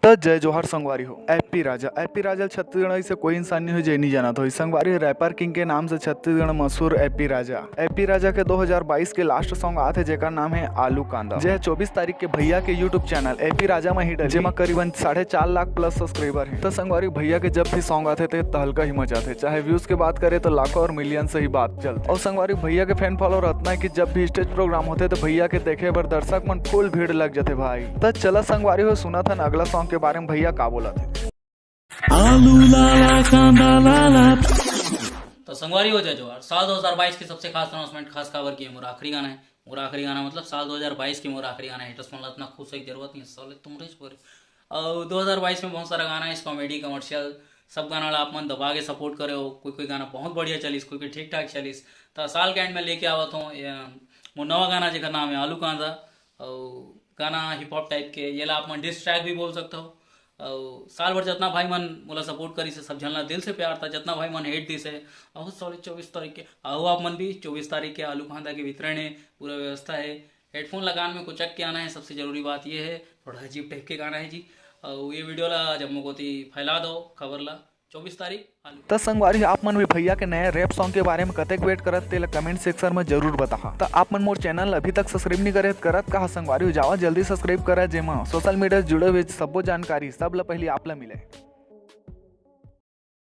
त जय जोहार संगवारी हो। एपी राजा छत्तीसगढ़ से कोई इंसान नहीं हो जो नहीं जाना था। संगवारी रैपर किंग के नाम से छत्तीसगढ़ मशहूर एपी राजा के 2022 के लास्ट सॉन्ग आते जेका नाम है आलू कांदा। जे 24 तारीख के भैया के यूट्यूब चैनल एपी राजा में हिट जेमा करीबन 4.5 लाख प्लस सब्सक्राइबर है। तो संगवारी भैया के जब भी सॉन्ग आते थे तहलका ही मचा थे, चाहे व्यूज की बात करे तो लाखों और मिलियन से ही बात चलती। और संगवारी भैया के फैन फॉलोअर इतना है कि जब भी स्टेज प्रोग्राम होते तो भैया के देखे पर दर्शक मन फुल भीड़ लग जाते भाई। तो चला संगवारी हो सुना था अगला सॉन्ग के बारे में भैया का बोला थे। आलू लाला कांदा लाला। तो संगवारी हो जाए जोहार। साल 2022 की सबसे खास अनाउंसमेंट, खास खबर की है। मोर आखिरी गाना है। मोर आखिरी गाना मतलब साल 2022 की मोर आखिरी गाना है। हिटस मतलब इतना खुश है जरूरत नहीं साले तुम रेस पर। और 2022 में बहुत सारा गाना है, कॉमेडी कमर्शियल सब गाना आप मन दबा के सपोर्ट करे हो। कोई कोई गाना बहुत बढ़िया चलिस, कोई कोई ठीक ठाक चलिस। तो साल के एंड में लेके आवत हूँ मोर नवा गाना जेका नाम है आलू कांदा। और गाना हिप हॉप टाइप के ये ला आप मन डिस ट्रैक भी बोल सकते हो। और साल भर जितना भाई मन मोला सपोर्ट करी से सब झलना दिल से प्यार था, जितना भाई मन हेट दी से अहो सॉरी 24 तारीख के आओ आप मन भी 24 तारीख के आलू कांदा के वितरण है, पूरा व्यवस्था है। हेडफोन लगाने में कुछ के आना है, सबसे जरूरी बात ये है थोड़ा अजीब टाइप के गाना है जी। और ये वीडियो ला जम्मू को फैला दो खबर ला 24 तारीख आलू। तो संगवारी आप मन भी भैया के नए रैप सॉन्ग के बारे में कतेक वेट करत तेला कमेंट सेक्शन में जरूर बता। तो आप मन मोर चैनल अभी तक सब्सक्राइब नहीं करत कहा संगवारी हो जावा जल्दी सब्सक्राइब करा जेमा सोशल मीडिया से जुड़े हुए सब्बो जानकारी सब ला पहले आप ला मिले।